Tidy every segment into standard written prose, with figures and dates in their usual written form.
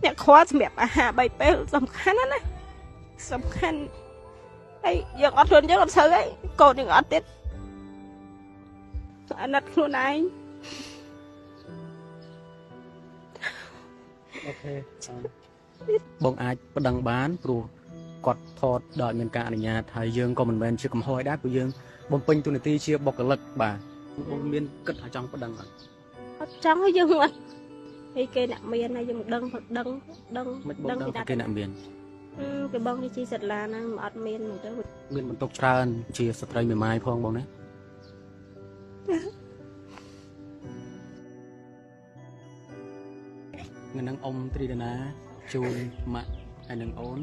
អ្នកខ្វល់សម្រាប់អាហារ3ពេលសំខាន់ណាសំខាន់ហើយយើងអត់ខ្លួនយើងអត់ស្រូវហើយកូនយើងអត់ទៀតអាណិតខ្លួនឯងអូខេបងអាចប្តឹងបានព្រោះគាត់ថតដោយមានការអនុញ្ញាតហើយយើងក៏មិនមែនជាកំហុសដែរព្រោះយើងបំពេញតួនាទីជាបុគ្គលិកបាទបងមានគិតថាចង់ប្តឹងអត់ចង់ឲ្យយើងអត់ហើយគេអ្នកមានហើយយើងដឹងមិនបងដឹងគេអ្នកមានគេបងនេះជីសិតឡាណាអត់មានទៅមានបន្ទុកច្រើនជាស្ត្រីមេម៉ាយផងបងណាថ្ងៃហ្នឹងអ៊ំត្រីដាណាជូនម៉ាក់ហើយនឹងអូន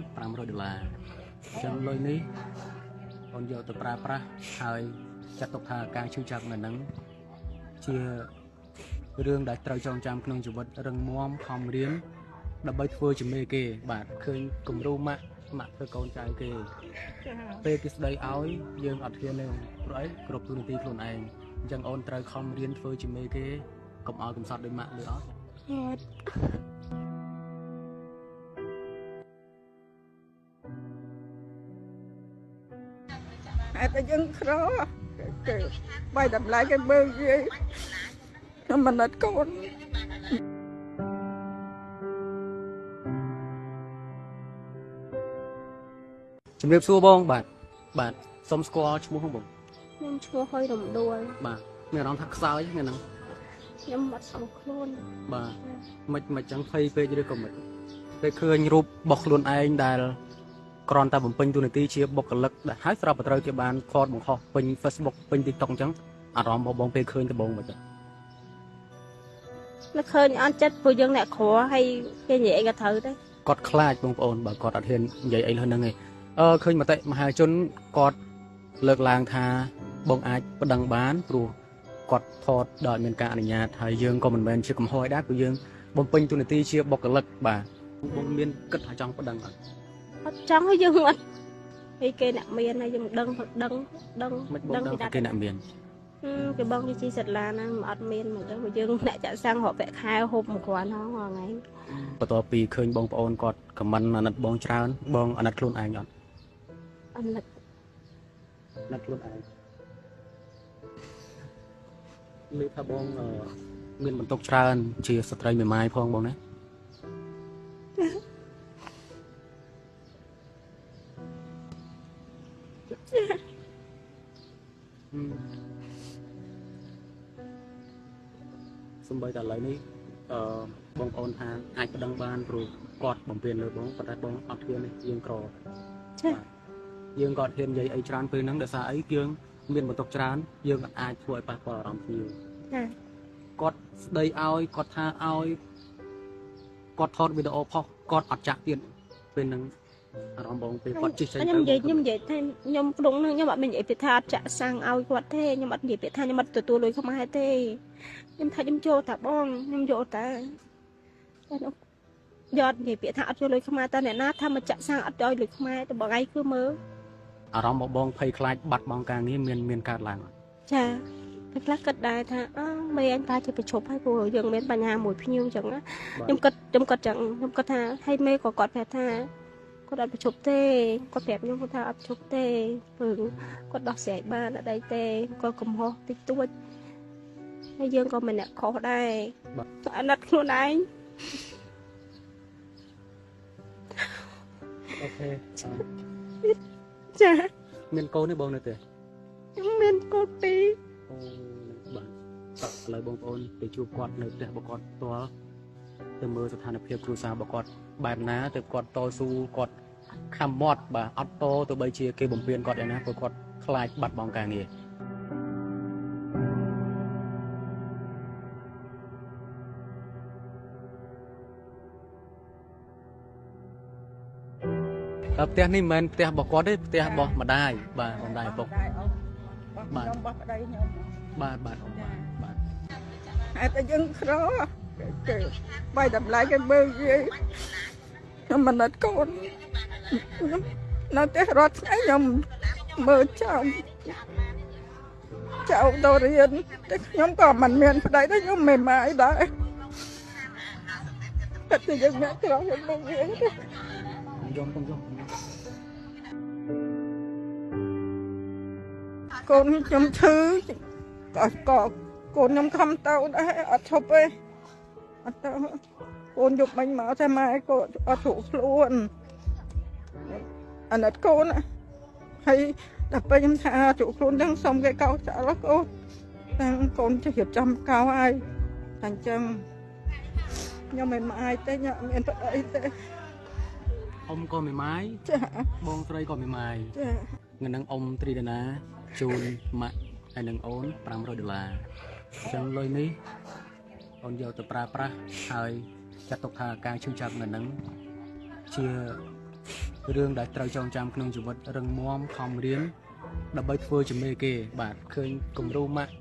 $500ចឹងលុយនេះអូនយកទៅប្រើប្រាស់ហើយចាត់ទុកថាការឈឺចាប់នៅហ្នឹងជារឿងដែលត្រូវចងចាំក្នុងជីវិតរឹងមាំខំរៀនដើម្បីធ្វើជាមេគេបាទឃើញគំរូម៉ាក់ធ្វើកូនចៅគេពេលគេស្ដីឲ្យយើងអត់ហ៊ានទេព្រោះអីគ្រប់ទូនាទីខ្លួនឯងអញ្ចឹងអូនត្រូវខំរៀនធ្វើជាមេគេកុំឲ្យកំសត់ដោយម៉ាក់ឬអត់តែយើងក្រគេបាយតម្លៃគេមើលយាយខ្ញុំមិនអត់កូនជំរាបសួរបងបាទសុំស្គាល់ឈ្មោះបងខ្ញុំឈ្មោះហុយរំដួលបាទមានអារម្មណ៍ថាខ្សោយថ្ងៃហ្នឹងខ្ញុំអត់ស្គាល់ខ្លួនបាទមិនចឹងភ័យពេកឬក៏មិនពេលឃើញរូបរបស់ខ្លួនឯងដែលគ្រាន់តែបំពេញតួនាទីជាបុគ្គលិកដែលហើយស្រាប់តែត្រូវគេបានថតបង្ហោះពេញ Facebook ពេញ TikTok អញ្ចឹងអារម្មណ៍របស់បងពេលឃើញដំបូងមិនចឹងនឹកឃើញអត់ចិត្តព្រោះយើងអ្នកគ្រាហើយគេនិយាយអីក៏ត្រូវដែរគាត់ខ្លាចបងប្អូនបើគាត់អត់ហ៊ាននិយាយអីលើហ្នឹងឯងឃើញមតិមហាជនគាត់លើកឡើងថាបងអាចប្តឹងបានព្រោះគាត់ថតដោយមានការអនុញ្ញាតហើយយើងក៏មិនមែនជាកំហុសដែរព្រោះយើងបំពេញតួនាទីជាបុគ្គលិកបាទបងមានគិតថាចង់ប្តឹងអត់ចង់ឲ្យយើងអត់ហើយគេអ្នកមានហើយយើងដឹងគេអ្នកមានគេបងនេះជីសិតឡាណាអត់មានមកទៅយើងអ្នកចាក់សាំងរកពាក់ខែហូបមួយគ្រាន់ហ្នឹងថ្ងៃបន្ទាប់ពីឃើញបងប្អូនគាត់ខមមិនអាណិតបងច្រើនបងអាណិតខ្លួនឯងអត់អាណិតខ្លួនឯងលើថាបងមានបន្ទុកច្រើនជាស្ត្រីមេម៉ាយផងបងណាសំបីតែឥឡូវនេះបងប្អូនថាអាចប្តឹងបានព្រោះគាត់បំពេញលើបងប៉ុន្តែបងអត់ហ៊ានទេយើងក្រយើងក៏អត់ហ៊ាននិយាយអីច្រើនពេលហ្នឹងដោយសារអីយើងមានបន្ទុកច្រើនយើងអាចធ្វើឲ្យប៉ះពាល់អារម្មណ៍គ្នាគាត់ស្ដីឲ្យគាត់ថាឲ្យគាត់ថតវីដេអូផុសគាត់អត់ចាក់ទៀតពេលហ្នឹងអារម្មណ៍បងពេលគាត់ជិះចេញទៅខ្ញុំនិយាយថាខ្ញុំក្នុងហ្នឹងខ្ញុំអត់មាននិយាយពីថាអត់ចាក់សាំងឲ្យគាត់ទេខ្ញុំអត់និយាយពីថាខ្ញុំអត់ទទួលលុយខ្មែរទេខ្ញុំថាខ្ញុំចូលតាបងខ្ញុំយកតាយកនិយាយពីថាអត់យកលុយខ្មែរតាអ្នកណាថាមកចាក់សាំងអត់យកលុយខ្មែរទៅបងឯងគឺមើលអារម្មណ៍របស់បងភ័យខ្លាចបាត់បង់ការងារមានកើតឡើងចាតែខ្លះគិតដែរថាមេអញតាជាប្រជុំហើយព្រោះយើងមានបញ្ហាមួយភ្ញៀវអញ្ចឹងណាខ្ញុំគិតចឹងខ្ញុំគិតថាហើយមេក៏គាត់ប្រាប់ថាគាត់អត់ប្រជុំទេគាត់ប្រាប់ខ្ញុំថាអត់ប្រជុំទេព្រោះគាត់ដោះស្រាយបានអត់អីទេគាត់កំហុសតិចតួចហើយយើងក៏មិនអ្នកខុសដែរអាណិតខ្លួនឯងអូខេចាមានកូនទេបងនៅទេខ្ញុំមានកូន2បាទឥឡូវបងប្អូនទៅជួបគាត់នៅផ្ទះរបស់គាត់ផ្ទាល់ទៅមើលស្ថានភាពគ្រួសាររបស់គាត់បែបណាទៅគាត់តស៊ូគាត់ខំមាត់បាទអត់តទៅបីជាគេបំពេញគាត់យ៉ាងណាព្រោះគាត់ខ្លាចបាត់បង់ការងារផ្ទះនេះមិនមែនផ្ទះរបស់គាត់ទេផ្ទះរបស់ម្ដាយបាទម្ដាយឪពុកបាទខ្ញុំរបស់ប្តីខ្ញុំបាទតែយើងក្រគេបាយតម្លៃគេមើលយាយខ្ញុំមិនអត់កូននៅផ្ទះរត់ថ្ងៃខ្ញុំមើលចៅទៅរៀនតែខ្ញុំក៏មិនមានប្តីទេខ្ញុំមិនម៉ាយដែរ គាត់ទៅយើងអ្នកក្រខ្ញុំមិនមានទេ យំ កូនខ្ញុំឈឺក៏កូនខ្ញុំខំទៅដែរអត់ឈប់ទេអត់ទៅកូនយកមិញមកតែម៉ែកូនអត់ស្រួលខ្លួនអាណិតកូនហើយដល់ពេលខ្ញុំថាស្រួលខ្លួនទាំងសុំគេកោចោលកូនទាំងកូនជិះរៀបចំកោហើយតែអញ្ចឹងខ្ញុំមិនមកអាយទេខ្ញុំមានប្តីទេ អ៊ំក៏មិនម៉ាយ ចា បងស្រីក៏មិនម៉ាយ ចា ថ្ងៃហ្នឹងអ៊ំត្រីដាណាជូនម៉ាក់ហើយនឹងអូន$500អញ្ចឹងលុយនេះអូនយកទៅប្រើប្រាស់ហើយចាត់ទុកថាការឈឺចាប់នៅហ្នឹងជារឿងដែលត្រូវចងចាំក្នុងជីវិតរឹងមាំខំរៀនដើម្បីធ្វើជាមេគេបាទឃើញគំរូម៉ាក់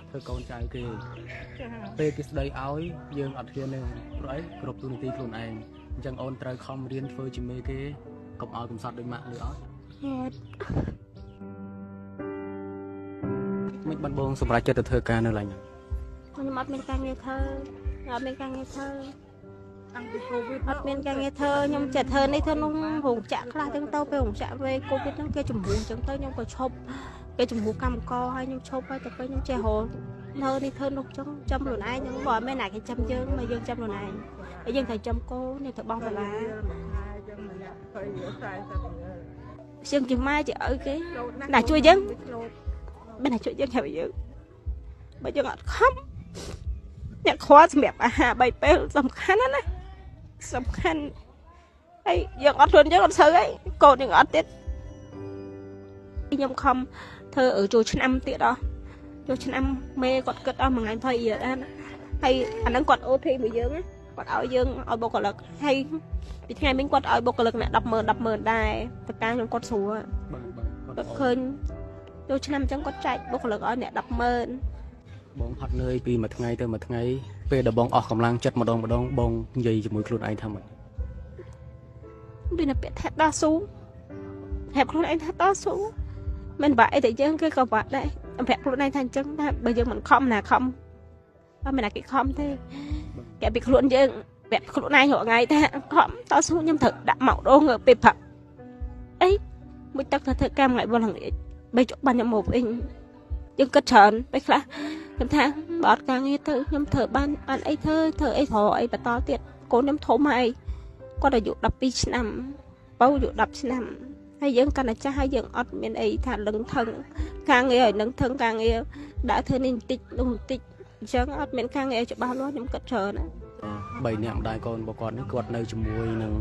ធ្វើកូនចៅគេ ចា ពេលគេស្ដីឲ្យយើងអត់ហ៊ានទេព្រោះអីគ្រប់ទូនីតិខ្លួនឯងអញ្ចឹងអូនត្រូវខំរៀនធ្វើជាមេគេកុំឲ្យកំសត់ដោយម៉ាក់ឬអត់ អត់ មិនបានបងសម្រាប់ចិត្តទៅធ្វើការនៅឡើយ ខ្ញុំអត់មានការងារធ្វើអត់មានការងារធ្វើ តាំងពីកូវីដ អត់មានការងារធ្វើខ្ញុំចេះធ្វើនេះធ្វើនោះរោងចក្រខ្លះទាំងទៅពេលរោងចក្រពេលកូវីដហ្នឹងគេជំរុញអញ្ចឹងទៅខ្ញុំក៏ឈប់គេជំរុញកម្មករហើយខ្ញុំឈប់ហើយតែពេលខ្ញុំចេះរកនៅនេះធ្វើនោះចឹងចាំខ្លួនឯងហ្នឹងបើអត់មានណាគេចាំយើងមកយើងចាំខ្លួនឯងហើយយើងត្រូវចាំកូននេះទៅបងសាលា យើងម្នាក់20 40 ជាងជាម៉ែជាឪគេណាជួយយើងមិនណាជួយយើងហើយយើងបើយើងអត់ខំអ្នកខ្វល់សម្រាប់អាហារ3ពេលសំខាន់ណាស់សំខាន់ហើយយើងអត់ខ្លួនយើងអត់ស្រូវហើយកូនយើងអត់ទៀតខ្ញុំខំធ្វើចូលឆ្នាំទៀតអស់ចូលឆ្នាំមេគាត់គិតអស់មួយថ្ងៃ20រៀលដែរហើយអាហ្នឹងគាត់ OT មួយយើងគាត់ឲ្យយើងឲ្យបុគ្គលិកហើយពីថ្ងៃមិញគាត់ឲ្យបុគ្គលិកអ្នក100000ដែរតើការខ្ញុំគាត់ស្រួលគាត់ឃើញចូលឆ្នាំអញ្ចឹងគាត់ចែកបុគ្គលិកឲ្យអ្នក100000 បងហត់នឿយពីមួយថ្ងៃទៅមួយថ្ងៃពេលដែលបងអស់កម្លាំងចិត្តម្ដងបងនិយាយជាមួយខ្លួនឯងថាម៉េច ដូចតែពាក្យថាដោះស៊ូប្រាប់ខ្លួនឯងថាដោះស៊ូមិនបាក់អីតែយើងគេក៏បាក់ដែរប្រាប់ខ្លួនឯងថាអញ្ចឹងថាបើយើងមិនខំណាខំអត់មានណាគេខំទេគេពីខ្លួនយើងប្រាប់ខ្លួនឯងរាល់ថ្ងៃថាខំដោះស៊ូខ្ញុំត្រូវដាក់មកដងពេលផឹកអីមួយទឹកធ្វើកម្មថ្ងៃបងល្ងាចបីចុកបានខ្ញុំមកវិញយើងគិតច្រើនពេលខ្លះខ្ញុំថាបើអត់ការងារទៅខ្ញុំធ្វើបានអីធ្វើអីរកអីបន្តទៀតកូនខ្ញុំធំហើយគាត់អាយុ12ឆ្នាំបៅអាយុ10ឆ្នាំហើយយើងកាន់តែចាស់ហើយយើងអត់មានអីថាលឹងថឹងការងារឲ្យនឹងថឹងការងារដាក់ធ្វើនេះបន្តិចនោះបន្តិចអញ្ចឹងអត់មានការងារច្បាស់លាស់ខ្ញុំគិតច្រើនណា 3នាក់ម្ដាយកូនរបស់គាត់នេះគាត់នៅជាមួយនឹង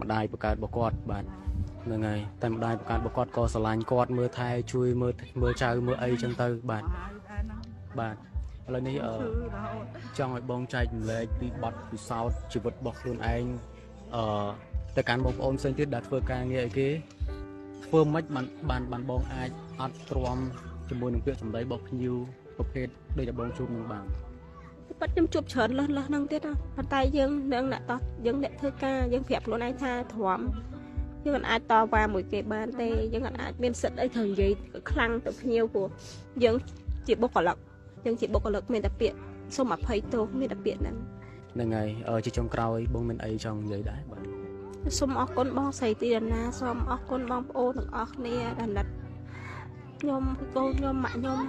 ម្ដាយបង្កើតរបស់គាត់បាទហ្នឹងហើយតែម្ដាយបង្កើតរបស់គាត់ក៏ស្រឡាញ់គាត់មើលថែជួយមើលចៅមើលអីចឹងទៅបាទបាទឥឡូវនេះចង់ឲ្យបងចែករំលែកពីបទពិសោធន៍ជីវិតរបស់ខ្លួនឯងទៅកាន់បងប្អូនផ្សេងទៀតដែលធ្វើការងារអីគេធ្វើមិនបានបងអាចអត់ទ្រាំជាមួយនឹងពាក្យសម្ដីរបស់ភ្ញៀវប្រភេទដូចតែបងជួបនឹងបាន ប៉ាត់ខ្ញុំជួបច្រើនលើសហ្នឹងទៀតប៉ុន្តែយើងនឹងអ្នកតោះយើងអ្នកធ្វើការយើងប្រាប់ខ្លួនឯងថាទ្រាំយើងមិនអាចតវ៉ាមួយគេបានទេយើងអាចមានសិទ្ធិអីត្រូវនិយាយខ្លាំងទៅភ្ញៀវព្រោះយើងជាបុគ្គលិកមានតែពាក្យសូមអភ័យទោសមានតែពាក្យហ្នឹង ហ្នឹងហើយជាចុងក្រោយបងមានអីចង់និយាយដែរបាទ សូមអរគុណបងស្រីទីរណាសូមអរគុណបងប្អូនទាំងអស់គ្នាដែលណាត់ខ្ញុំកូនខ្ញុំម៉ាក់ខ្ញុំ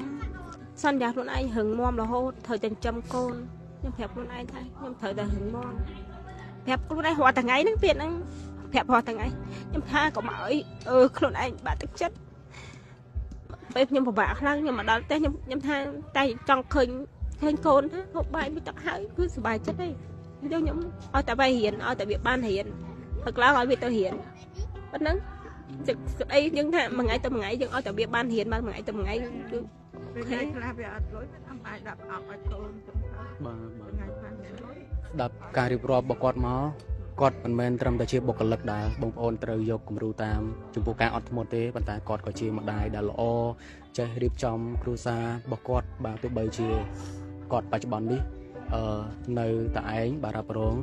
សន្យាខ្លួនឯងរឹងមាំរហូតត្រូវចិញ្ចឹមកូនខ្ញុំប្រាប់ខ្លួនឯងថាខ្ញុំត្រូវតែរឹងមាំប្រាប់ខ្លួនឯងរាល់ថ្ងៃហ្នឹងទៀតហ្នឹងប្រាប់រាល់ថ្ងៃខ្ញុំថាកុំឲ្យខ្លួនឯងបាក់ទឹកចិត្តពេលខ្ញុំពិបាកខ្លាំងខ្ញុំមកដល់ផ្ទះខ្ញុំថាតែចង់ឃើញកូនថាហូបបាយមួយទឹកហើយគឺសុបាយចិត្តទេខ្ញុំឲ្យតែវារៀនឲ្យតែវាបានរៀនព្រឹកឡើងឲ្យវាទៅរៀនប៉ុណ្ណឹងស្អីយើងថាមួយថ្ងៃទៅមួយថ្ងៃយើងឲ្យតែវាបានរៀនបានមួយថ្ងៃទៅមួយថ្ងៃគឺ ថ្ងៃខ្លះវាអត់លុយតាមបាយដាក់អស់ឲ្យកូនចឹងទៅ បាទ ថ្ងៃខ្លះមានលុយ ស្ដាប់ការរៀបរាប់របស់គាត់មកគាត់មិនមែនត្រឹមតែជាបុគ្គលិកដែលបងប្អូនត្រូវយកគំរូតាមចំពោះការអត់ធ្មត់ទេប៉ុន្តែគាត់ក៏ជាម្ដាយដែលល្អចេះរៀបចំគ្រួសាររបស់គាត់បាទទោះបីជាគាត់បច្ចុប្បន្ននេះនៅតែឯងបាទរ៉ាប់រង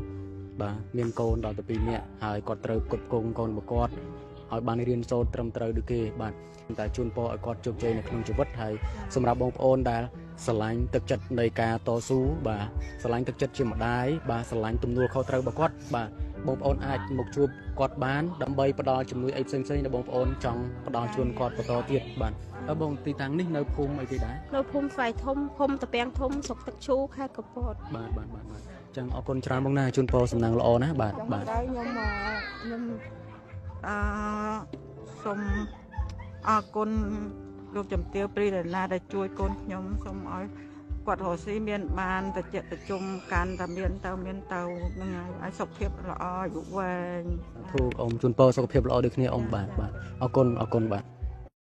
បាទមានកូនដល់ទៅ2នាក់ហើយគាត់ត្រូវគ្រប់គ្រងកូនរបស់គាត់ឲ្យបានរៀនសូត្រត្រឹមត្រូវដូចគេបាទតែជូនពរឲ្យគាត់ជោគជ័យនៅក្នុងជីវិតហើយសម្រាប់បងប្អូនដែល ស្រឡាញ់ទឹកចិត្តនៃការតស៊ូបាទស្រឡាញ់ទឹកចិត្តជាម្ដាយបាទស្រឡាញ់ទំនួលខុសត្រូវរបស់គាត់បាទបងប្អូនអាចមកជួបគាត់បានដើម្បីផ្ដល់ជំនួយអីផ្សេងៗដែលបងប្អូនចង់ផ្ដល់ជូនគាត់បន្តទៀតបាទហើយបងទីតាំងនេះនៅភូមិអីគេដែរ នៅភូមិស្វាយធំភូមិតាពាំងធំស្រុកទឹកឈូខេត្តកំពត បាទចឹងអរគុណច្រើនបងណាជូនពរសំណាងល្អណាបាទ ចង់ បាទ ដៅខ្ញុំសូមអរគុណលោកជំទាវព្រីរណាដែលជួយកូនខ្ញុំសូមឲ្យគាត់រស់ស៊ីមានបានតិចតិជុំកាន់តែមានទៅហ្នឹងហើយឲ្យសុខភាពល្អអាយុវែង ធូបអ៊ំជូនពរសុខភាពល្អដូចគ្នាអ៊ំបាទអរគុណបាទ